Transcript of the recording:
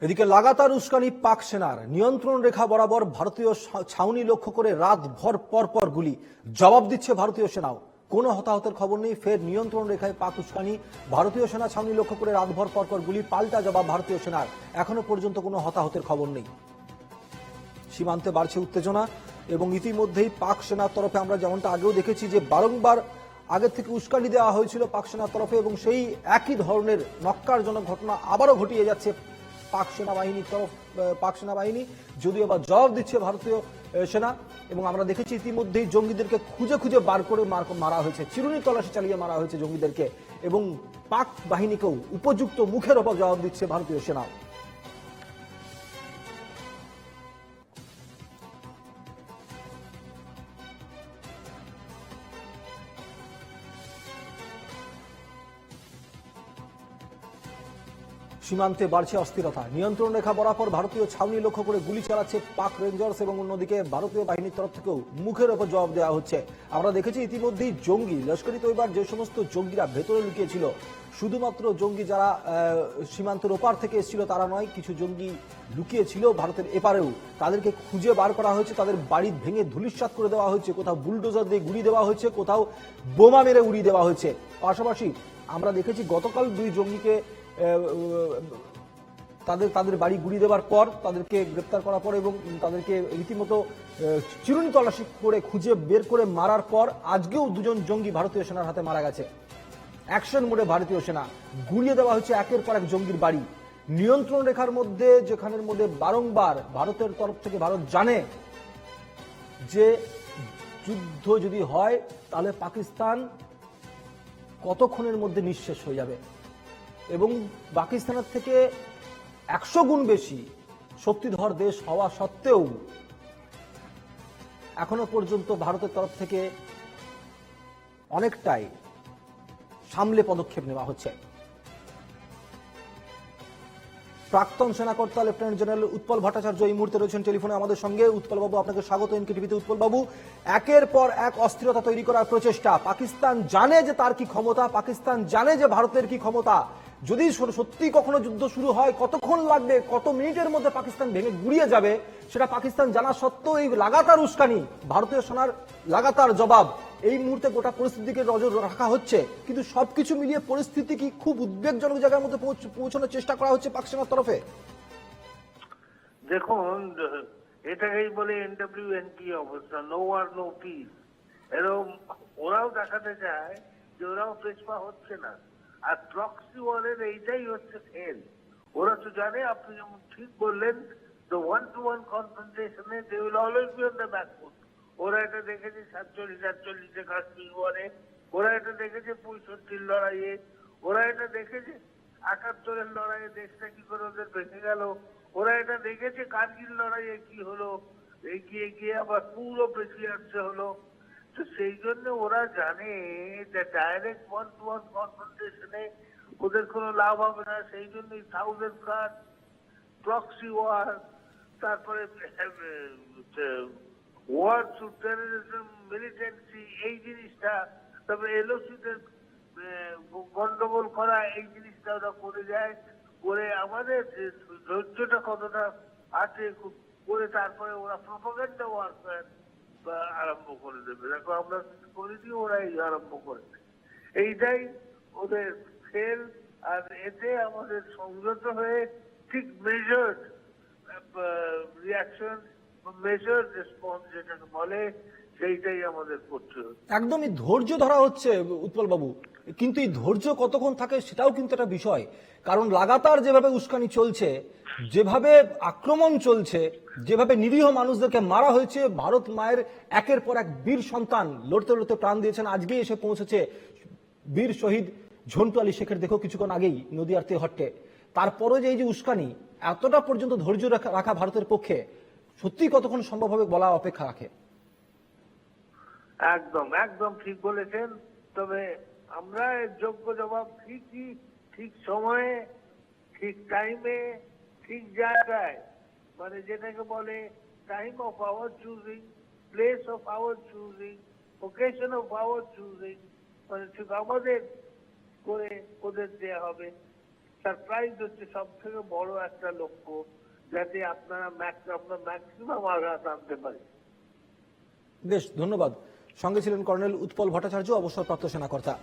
এদিকে লাগাতার উস্কানি পাক সেনার। নিয়ন্ত্রণ রেখা বরাবর ভারতীয় ছাউনি লক্ষ্য করে রাতভর পরপর গুলি, জবাব দিচ্ছে ভারতীয় সেনাও। কোনো হতাহতের খবর নেই। ফের নিয়ন্ত্রণ রেখায় পাক উস্কানি, ভারতীয় সেনা ছাউনি লক্ষ্য করে রাতভর পরপর গুলি, পাল্টা জবাব ভারতীয় সেনার। এখনো পর্যন্ত কোনো হতাহতের খবর নেই। সীমান্তে বাড়ছে উত্তেজনা এবং ইতিমধ্যেই পাক সেনার তরফে আমরা যেমনটা আগেও দেখেছি যে বারংবার আগের থেকে উস্কানি দেওয়া হয়েছিল পাক সেনার তরফে, এবং সেই একই ধরনের নক্কারজনক ঘটনা আবারও ঘটিয়ে যাচ্ছে পাক সেনাবাহিনী, যদিও বা জবাব দিচ্ছে ভারতীয় সেনা। এবং আমরা দেখেছি ইতিমধ্যেই জঙ্গিদেরকে খুঁজে খুঁজে বার করে মারা হয়েছে, চিরুনি তল্লাশি চালিয়ে মারা হয়েছে জঙ্গিদেরকে, এবং পাক বাহিনীকেও উপযুক্ত মুখের ওপর জবাব দিচ্ছে ভারতীয় সেনা। সীমান্তে বাড়ছে অস্থিরতা। নিয়ন্ত্রণ রেখা বরাবর ভারতীয় ছাউনি লক্ষ্য করে গুলি চালাচ্ছে পাক রেঞ্জার্স, এবং অন্যদিকে ভারতীয় বাহিনীর তরফ থেকেও মুখের ওপর জবাব দেওয়া হচ্ছে। আমরা দেখেছি ইতিমধ্যেই জঙ্গি লস্করি তৈবার যে সমস্ত জঙ্গিরা ভেতরে লুকিয়েছিল, শুধুমাত্র জঙ্গি যারা সীমান্তের ওপার থেকে এসেছিল তারা নয়, কিছু জঙ্গি লুকিয়েছিল ভারতের এপারেও, তাদেরকে খুঁজে বার করা হয়েছে, তাদের বাড়ি ভেঙে ধূলিসাৎ করে দেওয়া হয়েছে, কোথাও বুলডোজার দিয়ে গুলি দেওয়া হয়েছে, কোথাও বোমা মেরে উড়িয়ে দেওয়া হয়েছে। পাশাপাশি আমরা দেখেছি গতকাল দুই জঙ্গিকে তাদের বাড়ি গুড়িয়ে দেওয়ার পর, তাদেরকে গ্রেপ্তার করার পর এবং তাদেরকে রীতিমতো চিরুনি তল্লাশি করে খুঁজে বের করে মারার পর আজকেও দুজন জঙ্গি ভারতীয় সেনার হাতে মারা গেছে। অ্যাকশন মোডে ভারতীয় সেনা, গুড়িয়ে দেওয়া হচ্ছে একের পর এক জঙ্গির বাড়ি। নিয়ন্ত্রণ রেখার মধ্যে, যেখানের মধ্যে বারংবার ভারতের তরফ থেকে ভারত জানে যে যুদ্ধ যদি হয় তাহলে পাকিস্তান কতক্ষণের মধ্যে নিঃশেষ হয়ে যাবে, এবং পাকিস্তানের থেকে 100 গুণ বেশি শক্তিধর দেশ হওয়া সত্ত্বেও এখনো পর্যন্ত ভারতের তরফ থেকে অনেকটাই সামলে পদক্ষেপ নেওয়া হচ্ছে। প্রাক্তন সেনাকর্তা লেফটেন্যান্ট জেনারেল উৎপল ভট্টাচার্য এই মুহূর্তে রয়েছেন টেলিফোনে আমাদের সঙ্গে। উৎপল বাবু, আপনাকে স্বাগত এনকেটিভিতে। উৎপল বাবু, একের পর এক অস্থিরতা তৈরি করার প্রচেষ্টা। পাকিস্তান জানে যে তার কি ক্ষমতা, পাকিস্তান জানে যে ভারতের কি ক্ষমতা। যদি সত্যি কখনো যুদ্ধ শুরু হয় কতক্ষণ লাগবে, কত মিনিটের মধ্যে পাকিস্তান ভেঙে গুড়িয়ে যাবে, সেটা পাকিস্তান জানা সত্ত্বেও এই লাগাতার উস্কানি, ভারতীয় সেনার লাগাতার জবাব, এই মুহূর্তে গোটা পরিস্থিতিকে নজর রাখা হচ্ছে। কিন্তু সবকিছু মিলিয়ে পরিস্থিতি কি খুব উদ্বেগজনক জায়গার মধ্যে পৌঁছানোর চেষ্টা করা হচ্ছে পাক সেনার তরফে? দেখুন, এটাকেই বলে NWNP অবস্থা, নো ওয়ার নো পিস। এরকম ওরাও দেখাতে চায় যে ওরাও পেছপা হচ্ছে না, আর প্রক্সি ওয়ারের এইটাই হচ্ছে ফেল। ওরা তো জানে, আপনি যেমন ঠিক বললেন, দ্য ওয়ান টু ওয়ান কনফ্রন্টেশনে they will always be on the backfoot. ওরা এটা দেখেছে 47-48 কাশ্মীর ওয়ারে, ওরা এটা দেখেছে 65 লড়াইয়ে, ওরা এটা দেখেছে 78 লড়াইয়ে দেশটা কি করে ওদের ভেঙে গেল, ওরা এটা দেখেছে কার্গিল লড়াইয়ে কি হলো, এগিয়ে গিয়ে আবার পুরো বেশি আসছে হলো। তো সেই জন্য ওরা জানে যে ডাইরেক্ট ওয়ান টু ওয়ান কনফ্রন্টেশনে ওদের কোনো লাভ হবে না। সেই জন্যই থাউজেন্ড কাট, প্রক্সি ওয়ার, তারপরে ওয়ার টু টেররিজম, মিলিটেন্সি, এই জিনিসটা, তারপরে এলওসিতে গন্ডগোল করা, এই জিনিসটা ওরা করে যায়। করে আমাদের যে ধৈর্যটা কতটা আছে করে তারপরে ওরা প্রপাগান্ডা ওয়ারফেয়ার আরম্ভ করে দেবে। দেখো, আমরা করিনি, ওরাই আরম্ভ করেছে। এইটাই ওদের ফেল। আর এতে আমাদের সংযত হয়ে ঠিক মেজার্ড রিয়াকশন, মেজার্ড রেসপন্স যেটাকে বলে, সেইটাই আমাদের করতে হচ্ছে। একদমই ধৈর্য ধরা হচ্ছে উৎপল বাবু, কিন্তু এই ধৈর্য কতক্ষণ থাকে সেটাও কিন্তু একটা বিষয়। কারণ লাগাতার যেভাবে উস্কানি চলছে, যেভাবে আক্রমণ চলছে, যেভাবে নিরীহ মানুষদেরকে মারা হয়েছে, ভারত মায়ের একের পর এক বীর সন্তান লড়তে লড়তে প্রাণ দিয়েছেন, আজকেই এসে পৌঁছেছে বীর শহীদ ঝন্টু আলী শেখের দেখো কিছুক্ষণ আগেই নদিয়ার তেহট্টে। তারপরে যে এই যে উস্কানি, এতটা পর্যন্ত ধৈর্য রাখা ভারতের পক্ষে সত্যি কতক্ষণ সম্ভব হবে বলা অপেক্ষা রাখে। একদম একদম ঠিক বলেছেন। তবে আমরা যোগ্য জবাব ঠিকই, ঠিক সময়ে, ঠিক টাইমে, ঠিক জায়গায়, মানে যেটাকে বলে time of our choosing, place of our choosing, occasion of our choosing, মানে ঠিক আমাদের করে ওদের দেয়া হবে। সারপ্রাইজ হচ্ছে সব থেকে বড় একটা লক্ষ্য, যাতে আপনারা ম্যাক্সিমাম আঘাত আনতে পারে। বেশ, ধন্যবাদ। সঙ্গে ছিলেন কর্নেল উৎপল ভট্টাচার্য, অবসরপ্রাপ্ত সেনাকর্তা।